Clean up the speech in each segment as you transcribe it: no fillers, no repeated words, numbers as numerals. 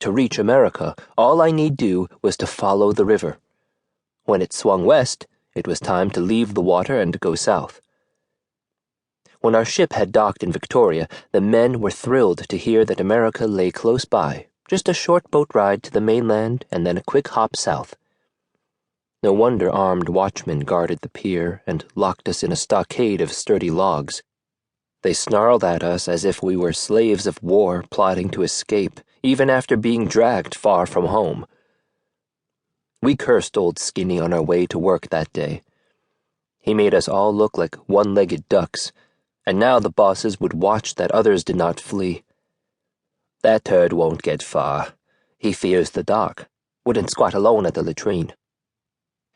to reach America, all I need do was to follow the river. When it swung west, it was time to leave the water and go south. When our ship had docked in Victoria, the men were thrilled to hear that America lay close by, just a short boat ride to the mainland and then a quick hop south. No wonder armed watchmen guarded the pier and locked us in a stockade of sturdy logs. They snarled at us as if we were slaves of war plotting to escape, even after being dragged far from home. We cursed old Skinny on our way to work that day. He made us all look like one-legged ducks, and now the bosses would watch that others did not flee. That turd won't get far. He fears the dark, wouldn't squat alone at the latrine.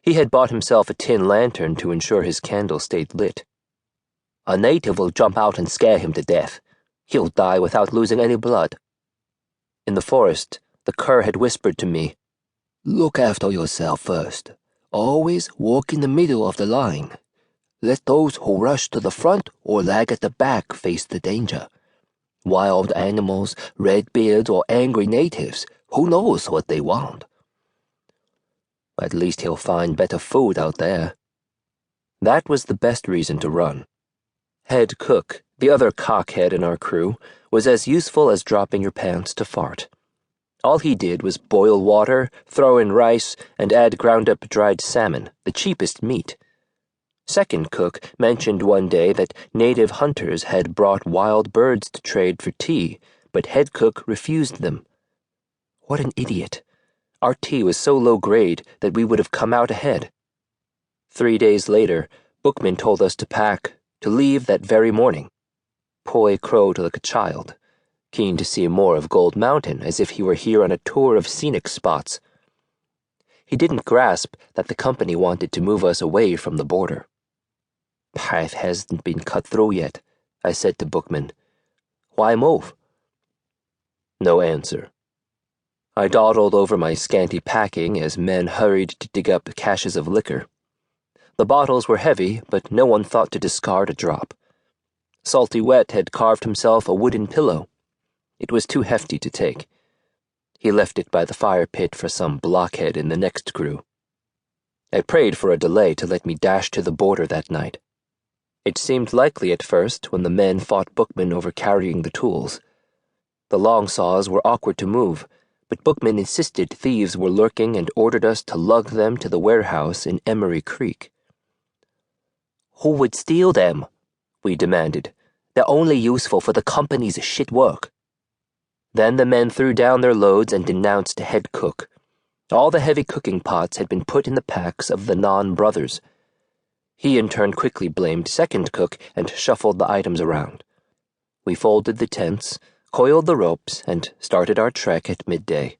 He had bought himself a tin lantern to ensure his candle stayed lit. A native will jump out and scare him to death. He'll die without losing any blood. In the forest, the cur had whispered to me, "Look after yourself first. Always walk in the middle of the line. Let those who rush to the front or lag at the back face the danger. Wild animals, redbeards, or angry natives, who knows what they want? At least he'll find better food out there." That was the best reason to run. Head cook, the other cockhead in our crew, was as useful as dropping your pants to fart. All he did was boil water, throw in rice, and add ground-up dried salmon, the cheapest meat. Second cook mentioned one day that native hunters had brought wild birds to trade for tea, but head cook refused them. What an idiot. Our tea was so low grade that we would have come out ahead. 3 days later, Bookman told us to pack, to leave that very morning. Poi crowed like a child, keen to see more of Gold Mountain as if he were here on a tour of scenic spots. He didn't grasp that the company wanted to move us away from the border. "Path hasn't been cut through yet," I said to Bookman. "Why move?" No answer. I dawdled over my scanty packing as men hurried to dig up caches of liquor. The bottles were heavy, but no one thought to discard a drop. Salty Wet had carved himself a wooden pillow. It was too hefty to take. He left it by the fire pit for some blockhead in the next crew. I prayed for a delay to let me dash to the border that night. It seemed likely at first when the men fought Bookman over carrying the tools. The long saws were awkward to move, but Bookman insisted thieves were lurking and ordered us to lug them to the warehouse in Emery Creek. "Who would steal them?" we demanded. "They're only useful for the company's shit work." Then the men threw down their loads and denounced head cook. All the heavy cooking pots had been put in the packs of the non-brothers. He in turn quickly blamed second cook and shuffled the items around. We folded the tents, coiled the ropes, and started our trek at midday.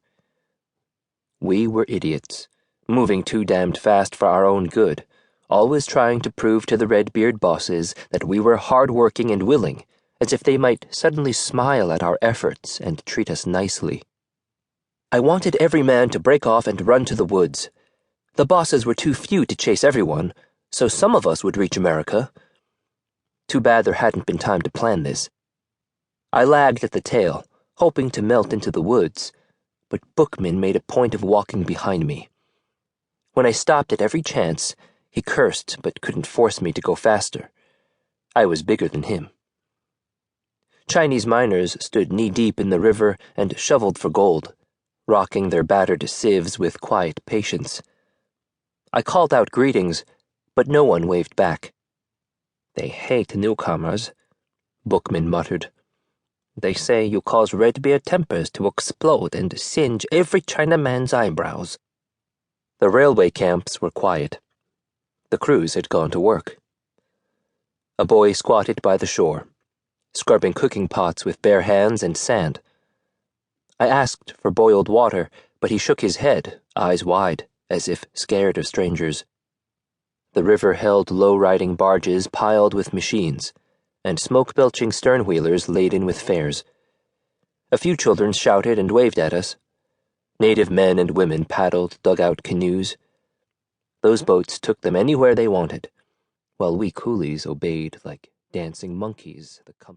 We were idiots, moving too damned fast for our own good, always trying to prove to the redbeard bosses that we were hard-working and willing, as if they might suddenly smile at our efforts and treat us nicely. I wanted every man to break off and run to the woods. The bosses were too few to chase everyone, so some of us would reach America. Too bad there hadn't been time to plan this. I lagged at the tail, hoping to melt into the woods, but Bookman made a point of walking behind me. When I stopped at every chance, he cursed but couldn't force me to go faster. I was bigger than him. Chinese miners stood knee-deep in the river and shoveled for gold, rocking their battered sieves with quiet patience. I called out greetings, but no one waved back. "They hate newcomers," Bookman muttered. "They say you cause redbeard tempers to explode and singe every Chinaman's eyebrows." The railway camps were quiet. The crews had gone to work. A boy squatted by the shore, scrubbing cooking pots with bare hands and sand. I asked for boiled water, but he shook his head, eyes wide, as if scared of strangers. The river held low-riding barges piled with machines, and smoke-belching stern-wheelers laden with fares. A few children shouted and waved at us. Native men and women paddled dugout canoes. Those boats took them anywhere they wanted, while we coolies obeyed like dancing monkeys the company.